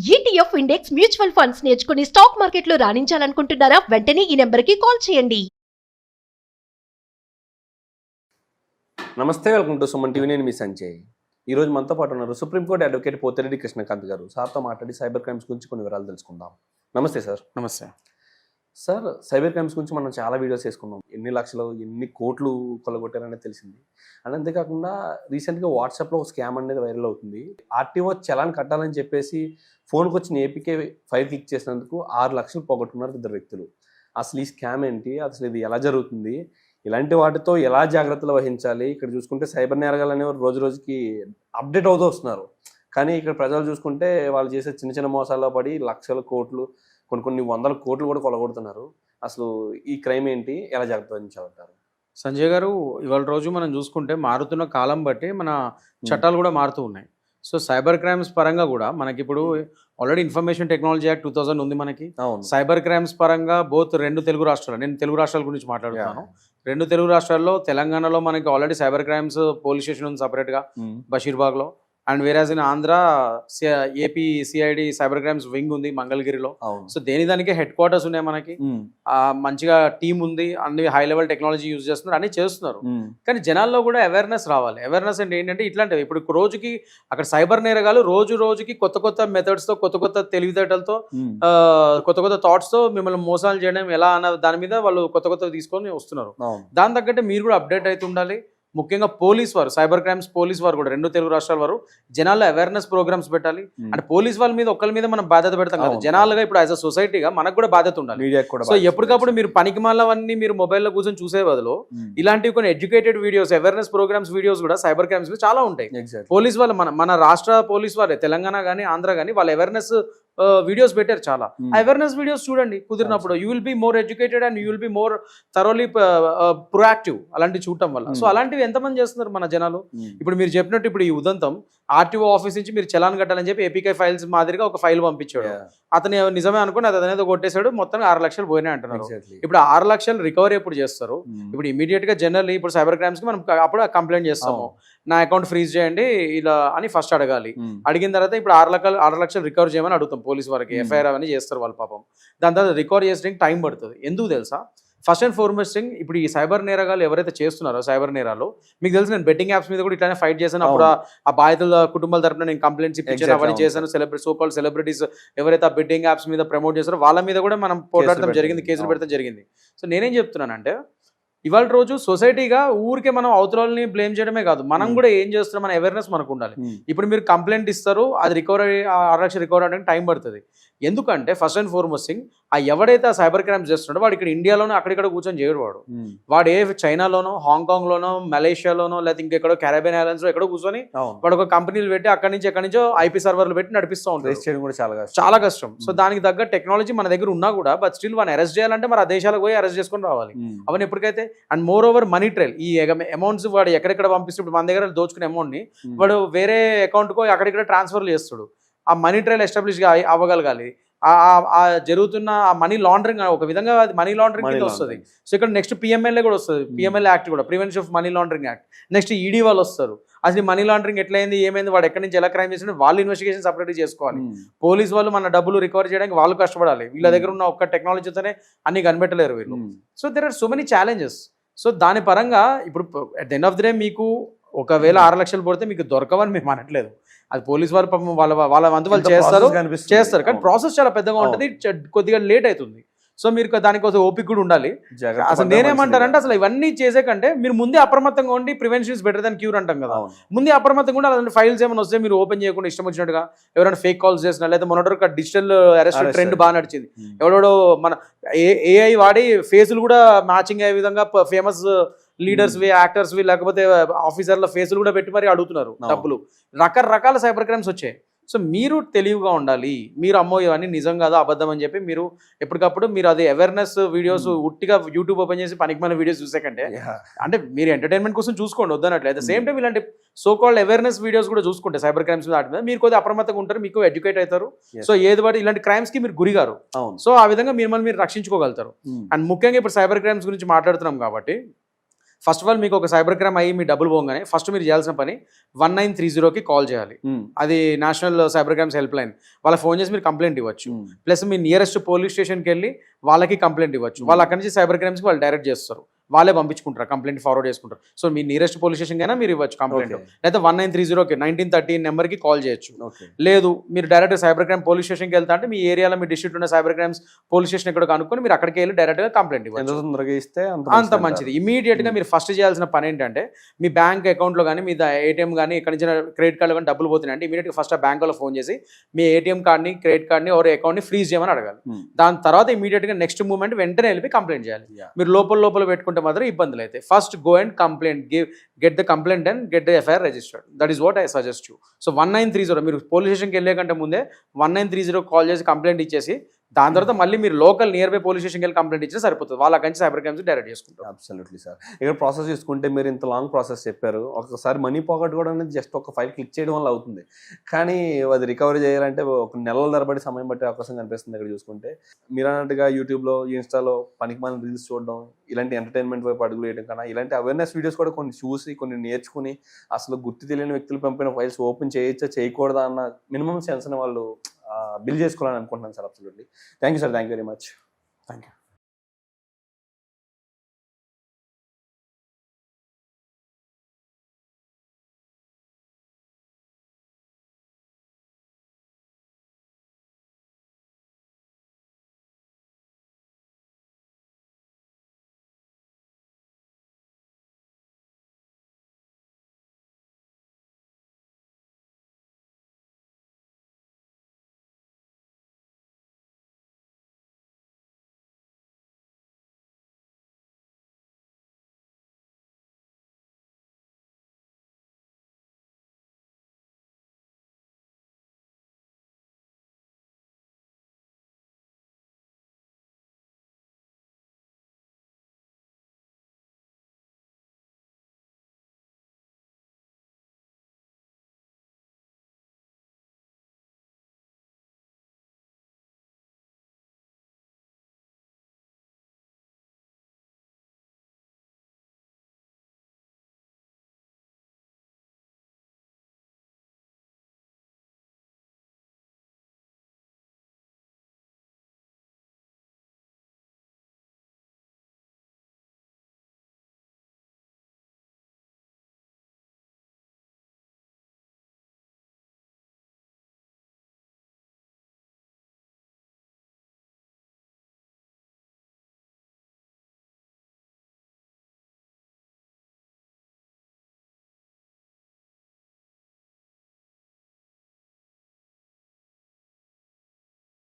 ETF index mutual funds నేర్చుకుని stock మార్కెట్లో రాణించాలనుకుంటున్నారా? వెంటనే ఈ నెంబర్కి కాల్ చేయండి. నమస్తే, వెల్కమ్ టు సుమన్ టీవీ. నేను మీ సంజయ్. ఈరోజు మనతో పాటు ఉన్నారు సుప్రీంకోర్టు అడ్వకేట్ పోతిరెడ్డి కృష్ణకాంత్ గారు. సార్తో మాట్లాడి సైబర్ క్రైమ్స్ గురించి కొన్ని వివరాలు తెలుసుకుందాం. నమస్తే సార్. నమస్తే సార్, సైబర్ క్రైమ్స్ గురించి మనం చాలా వీడియోస్ చేసుకున్నాం. ఎన్ని లక్షలు ఎన్ని కోట్లు కొల్లగొట్టారనేది తెలిసింది. అండ్ అంతేకాకుండా రీసెంట్గా వాట్సాప్లో ఒక స్కామ్ అనేది వైరల్ అవుతుంది. ఆర్టీఓ చలాన్ కట్టాలని చెప్పేసి ఫోన్కి వచ్చిన ఏపీకే ఫైల్ క్లిక్ చేసినందుకు 6 లక్షలు పోగొట్టుకున్నారు 2 వ్యక్తులు. అసలు ఈ స్కామ్ ఏంటి, అసలు ఇది ఎలా జరుగుతుంది, ఇలాంటి వాటితో ఎలా జాగ్రత్తలు వహించాలి? ఇక్కడ చూసుకుంటే సైబర్ నేరగాలు అనేవారు రోజు రోజుకి అప్డేట్ అవుతూ వస్తున్నారు. కానీ ఇక్కడ ప్రజలు చూసుకుంటే వాళ్ళు చేసే చిన్న చిన్న మోసాల్లో పడి లక్షల కోట్లు, కొన్ని వందల కోట్లు కూడా కొలగొడుతున్నారు. అసలు ఈ క్రైమ్ ఏంటి, ఎలా జాగ్రత్త వహించాలంటారు? సంజయ్ గారు, ఇవాళ రోజు మనం చూసుకుంటే మారుతున్న కాలం బట్టి మన చట్టాలు కూడా మారుతూ ఉన్నాయి. సో సైబర్ క్రైమ్స్ పరంగా కూడా మనకి ఇప్పుడు ఆల్రెడీ ఇన్ఫర్మేషన్ టెక్నాలజీ యాక్ట్ 2000 ఉంది మనకి. సైబర్ క్రైమ్స్ పరంగా బోత్ 2 తెలుగు రాష్ట్రాలు, నేను తెలుగు రాష్ట్రాల గురించి మాట్లాడుతున్నాను. 2 తెలుగు రాష్ట్రాల్లో, తెలంగాణలో మనకి already cyber crimes police station ఉంది సపరేట్గా బషీర్బాగ్లో. And whereas in Andhra AP CID cyber crimes wing ఉంది మంగళగిరిలో. సో దానికే హెడ్ క్వార్టర్స్ ఉన్నాయి మనకి. మంచిగా టీం ఉంది, అన్ని హై లెవెల్ టెక్నాలజీ యూజ్ చేస్తున్నారు, అన్ని చేస్తున్నారు. కానీ జనాల్లో కూడా అవేర్నెస్ రావాలి. అవేర్నెస్ అంటే ఏంటంటే ఇట్లాంటివి ఇప్పుడు రోజుకి అక్కడ సైబర్ నేరగాలు రోజుకి కొత్త మెథడ్స్ తో, కొత్త తెలివితేటలతో, కొత్త థాట్స్ తో మిమ్మల్ని మోసాలు చేయడం ఎలా అన్న దాని మీద వాళ్ళు కొత్త తీసుకొని వస్తున్నారు. దాని తగ్గట్టే మీరు కూడా అప్డేట్ అయితే ఉండాలి. ముఖ్యంగా పోలీస్ వారు, సైబర్ క్రైమ్స్ పోలీస్ వారు కూడా 2 తెలుగు రాష్ట్రాల వారు జనాల్లో అవేర్నెస్ ప్రోగ్రామ్స్ పెట్టాలి. అంటే పోలీస్ వాళ్ళ మీద ఒక్కరి మీద మనం బాధ్యత పెడతాం కదా, జనాలుగా ఇప్పుడు యాజ్ అ సొసైటీగా మనకు కూడా బాధ్యత ఉండాలి. సో ఎప్పటికప్పుడు మీరు పనికిమాలవన్నీ మీరు మొబైల్లో కూర్చొని చూసే బదులు ఇలాంటివి కొన్ని educated videos, awareness programmes videos కూడా సైబర్ క్రైమ్స్ లో చాలా ఉంటాయి. పోలీస్ వాళ్ళు మన రాష్ట్ర పోలీస్ వారే, తెలంగాణ కానీ ఆంధ్ర కానీ, వాళ్ళ అవేర్నెస్ వీడియోస్ పెట్టారు చాలా. అవేర్నెస్ వీడియోస్ చూడండి కుదిరినప్పుడు. You will be more educated and you will be more thoroughly proactive అలాంటివి చూడటం వల్ల. సో అలాంటివి ఎంతమంది చేస్తున్నారు మన జనాలు? ఇప్పుడు మీరు చెప్పినట్టు ఇప్పుడు ఈ ఉదంతం ఆర్టీఓ ఆఫీస్ నుంచి మీరు చలాన్ కట్టాలని చెప్పి ఏపీకే ఫైల్స్ మాదిరిగా ఒక ఫైల్ పంపించాడు. అతను నిజమే అనుకుని అతనేదో కొట్టేశాడు, మొత్తం 6 లక్షలు పోయినాయి అంటున్నారు. ఇప్పుడు 6 లక్షలు రికవరీ ఎప్పుడు చేస్తారు? ఇప్పుడు ఇమీడియట్ గా జనరల్లీ ఇప్పుడు సైబర్ క్రైమ్స్ కి మనం అప్పుడు కంప్లైంట్ చేస్తాము, నా అకౌంట్ ఫ్రీజ్ చేయండి ఇలా అని ఫస్ట్ అడగాలి. అడిగిన తర్వాత ఇప్పుడు 6 లక్షలు రికవర్ చేయమని అడుగుతాం పోలీస్ వారికి. ఎఫ్ఐఆర్ అవన్నీ చేస్తారు వాళ్ళు పాపం. దాని తర్వాత రికవర్ చేసడానికి టైం పడుతుంది. ఎందుకు తెలుసా? ఫస్ట్ అండ్ ఫార్మోస్ట్ థింగ్, ఇప్పుడు ఈ సైబర్ నేరగాలు ఎవరైతే చేస్తున్నారో సైబర్ నేరాలు, మీకు తెలుసు నేను బెట్టింగ్ యాప్స్ మీద కూడా ఇట్లానే ఫైట్ చేశాను. అప్పుడు ఆ బాధితుల కుటుంబాల తరపున నేను కంప్లైంట్స్ ఇప్పించాను, అవన్నీ చేశాను. సోకాల్డ్ సెలబ్రిటీస్ ఎవరైతే ఆ బెట్టింగ్ యాప్స్ మీద ప్రమోట్ చేస్తారో వాళ్ళ మీద కూడా మనం పోరాడటం జరిగింది, కేసులు పెడతాం జరిగింది. సో నేనేం చెప్తున్నానంటే ఇవాళ రోజు సొసైటీగా ఊరికే మనం అవతలని బ్లేమ్ చేయడమే కాదు, మనం కూడా ఏం చేస్తున్నాం మన అవేర్నెస్ మనకు ఉండాలి. ఇప్పుడు మీరు కంప్లైంట్ ఇస్తారు, అది రికవరీ 6 లక్షలు రికవరీ అవడానికి టైం పడుతుంది. ఎందుకంటే ఫస్ట్ అండ్ ఫార్మోస్ట్ థింగ్, ఆ ఎవడైతే ఆ సైబర్ క్రైమ్స్ చేస్తున్నాడో వాడు ఇక్కడ ఇండియాలోనో అక్కడిక్కడ కూర్చొని చేయడు. వాడు ఏ చైనాలోనో, హాంకాంగ్లోనో, మలేషియాలోనో, లేకపోతే ఇంకెక్కడో క్యారిబియన్ ఐలాండ్స్ లో ఎక్కడో కూర్చొని వాడు ఒక కంపెనీలు పెట్టి అక్కడి నుంచో ఐపీ సర్వర్లు పెట్టి నడిపిస్తూ ఉంటాడు. చాలా కష్టం. సో దానికి తగ్గ టెక్నాలజీ మన దగ్గర ఉన్నా కూడా బట్ స్టిల్ వాడిని అరెస్ట్ చేయాలంటే మరి ఆ దేశాలకు పోయి అరెస్ట్ చేసుకొని రావాలి. అవన్నీ ఎప్పటికైతే. And moreover money trail, ఈ అమౌంట్స్ వాడు ఎక్కడెక్కడ పంపిస్తే మన దగ్గర దోచుకునే అమౌంట్ ని వాడు వేరే అకౌంట్ కో అక్కడిక్కడ ట్రాన్స్ఫర్ చేస్తాడు. ఆ మనీ ట్రైల్ ఎస్టాబ్లిష్ అవ్వగలగాలి. ఆ జరుగుతున్న ఆ మనీ లాండరింగ్ ఒక విధంగా అది మనీ లాండరింగ్ కింద వస్తుంది. సో ఇక్కడ నెక్స్ట్ పిఎంఎల్ఏ కూడా వస్తుంది, పిఎంఎల్ఏ యాక్ట్ కూడా, prevention of money laundering act. Next ED వాళ్ళు వస్తారు. అసలు మనీ లాండరింగ్ ఎట్లయింది, ఏమైంది, వాడు ఎక్కడి నుంచి ఎలా క్రైమ్ చేసిన వాళ్ళు ఇన్వెస్టిగేషన్ సపరేట్ చేసుకోవాలి. పోలీస్ వాళ్ళు మన డబ్బులు రికవర్ చేయడానికి వాళ్ళు కష్టపడాలి. వీళ్ళ దగ్గర ఉన్న ఒక్క టెక్నాలజీతోనే అన్ని కనిపెట్టలేరు వీళ్ళు. So there are so many challenges. So దాని పరంగా ఇప్పుడు at the end of the day మీకు ఒకవేళ 6 లక్షలు పడితే మీకు దొరకవని మేము అనట్లేదు. అది పోలీస్ వారు వాళ్ళ వంతు వాళ్ళు చేస్తారు. కానీ ప్రాసెస్ చాలా పెద్దగా ఉంటుంది, కొద్దిగా లేట్ అవుతుంది. సో మీరు దానికోసం ఓపిక కూడా ఉండాలి. అసలు నేనేమంటారంటే అసలు ఇవన్నీ చేసే కంటే మీరు ముందే అప్రమత్తంగా ఉండి, prevention is better than cure అంటాం కదా. ముందే అప్రమత్తంగా ఉండి అలాంటి ఫైల్స్ ఏమైనా వస్తే మీరు ఓపెన్ చేయకుండా ఇష్టం వచ్చినట్టుగా ఎవరైనా ఫేక్ కాల్స్ చేసినా, లేదా మొన్నటి డిజిటల్ అరెస్ట్ ట్రెండ్ బాగా నడిచింది. ఎవడో మన ఏఐ వాడి ఫేసులు కూడా మ్యాచింగ్ అయ్యే విధంగా ఫేమస్ లీడర్స్ యాక్టర్స్ లేకపోతే ఆఫీసర్ల ఫేసులు కూడా పెట్టి మరి అడుగుతున్నారు డబ్బులు. రకరకాల సైబర్ క్రైమ్స్ వచ్చాయి. సో మీరు తెలివిగా ఉండాలి. మీరు అమ్మో ఇవన్నీ నిజం కాదు, అబద్ధం అని చెప్పి మీరు ఎప్పటికప్పుడు మీరు అది అవేర్నెస్ వీడియోస్ ఉట్టిగా యూట్యూబ్ ఓపెన్ చేసి పనికిమాలిన వీడియోస్ చూసే కంటే, అంటే మీరు ఎంటర్టైన్మెంట్ కోసం చూసుకోండి వద్దనట్లే. అట్ ద సేమ్ టైం ఇలాంటి సో కాల్డ్ అవేర్నెస్ వీడియోస్ కూడా చూసుకుంటే సైబర్ క్రైమ్స్ వాటి మీద మీరు కొద్దిగా అప్రమత్తంగా ఉంటారు, మీకు ఎడ్యుకేట్ అవుతారు. సో ఏది వాటి ఇలాంటి క్రైమ్స్ కి మీరు గురిగారు. సో ఆ విధంగా మిమ్మల్ని మీరు రక్షించుకోగలుగుతారు. అండ్ ముఖ్యంగా ఇప్పుడు సైబర్ క్రైమ్స్ గురించి మాట్లాడుతున్నాం కాబట్టి ఫస్ట్ ఆఫ్ ఆల్ మీకు ఒక సైబర్ క్రైమ్ అయ్యి మీ డబ్బులు పోగానే ఫస్ట్ మీరు చేయాల్సిన పని 1930కి కాల్ చేయాలి. అది national cyber crimes help line. వాళ్ళకి ఫోన్ చేసి మీరు కంప్లైంట్ ఇవ్వచ్చు. ప్లస్ మీ నియరెస్ట్ పోలీస్ స్టేషన్కి వెళ్ళి వాళ్ళకి కంప్లైంట్ ఇవ్వచ్చు. వాళ్ళు అక్కడి నుంచి సైబర్ క్రైమ్స్కి వాళ్ళు డైరెక్ట్ చేస్తారు, వాళ్ళే పంపించుకుంటారు, కంప్లైంట్ ఫార్వర్డ్ చేసుకుంటారు. సో మీ నియరెస్ట్ పోలీస్ స్టేషన్ అయినా మీరు ఇవ్వచ్చు కంప్లైంట్. లేదా 1930కి 1930 నెంబర్కి కాల్ చేయొచ్చు. లేదు మీరు డైరెక్ట్ సైబర్ క్రైమ్ పోలీస్ స్టేషన్కి వెళ్తా అంటే మీ ఏరియాలో మీ డిస్ట్రిక్ట్ ఉన్న సైబర్ క్రైమ్స్ పోలీస్ స్టేషన్ ఎక్కడ కనుక్కొని మీరు అక్కడికి వెళ్ళి డైరెక్ట్గా కంప్లైంట్ ఇవ్వచ్చు. తొందరగా ఇస్తే అంత మంచిది. ఇమీడియట్గా మీరు ఫస్ట్ చేయాల్సిన పని ఏంటంటే మీ బ్యాంక్ అకౌంట్లో కానీ మీ ఏటీఎం కానీ ఇక్కడ నుంచి క్రెడిట్ కార్డులో కానీ డబ్బులు పోతున్నాయి అంటే ఇమీడియట్గా ఫస్ట్ ఆ బ్యాంకులో ఫోన్ చేసి మీ ఏటీఎం కార్డ్ని క్రెడిట్ కార్డ్ని ఒక అకౌంట్ని ఫ్రీజ్ చేయమని అడగాలి. దాని తర్వాత ఇమీడియట్గా నెక్స్ట్ మూమెంట్ వెంటనే వెళ్ళి కంప్లైంట్ చేయాలి. మీరు లోపల పెట్టుకుంటే మాత్రం ఇబ్బందులు అయితే first go and complaint, get the complaint and get the FIR registered. That is what I suggest you. So 1930 మీరు పోలీస్ స్టేషన్కి వెళ్ళే కంటే ముందే 1930 కాల్ చేసి కంప్లైంట్ ఇచ్చేసి దాని తర్వాత మళ్ళీ మీరు లోకల్ నియర్ బై పోలీస్ స్టేషన్కి వెళ్ళి కంప్లైంట్ ఇచ్చినా సరిపోతుంది. వాళ్ళ కంచి సైబర్ క్రైమ్స్ డైరెక్ట్ చేసుకుంటారు. Absolutely sir. ఇక్కడ ప్రాసెస్ చూసుకుంటే మీరు ఇంత లాంగ్ ప్రాసెస్ చెప్పారు. ఒకసారి మనీ పాకెట్ కూడా అనేది జస్ట్ ఒక ఫైల్ క్లిక్ చేయడం వల్ల అవుతుంది, కానీ అది రికవరీ చేయాలంటే ఒక నెలల తరబడి సమయం పట్టే అవకాశం కనిపిస్తుంది. ఇక్కడ చూసుకుంటే మీరు అన్నట్టుగా యూట్యూబ్లో ఇన్స్టాలో పనికిమాలిన రీల్స్ చూడడం, ఇలాంటి ఎంటర్టైన్మెంట్ వైపు అడుగులు వేయడం కన్నా ఇలాంటి అవేర్నెస్ వీడియోస్ కూడా కొన్ని చూసి కొన్ని నేర్చుకుని అసలు గుర్తు తెలియని వ్యక్తులు పంపిన ఫైల్స్ ఓపెన్ చేయొచ్చా చేయకూడదా అన్న మినిమం సెన్స్ని వాళ్ళు బిల్ చేసుకోవాలని అనుకుంటున్నాను sir. Absolutely. Thank you sir. Thank you very much. Thank you.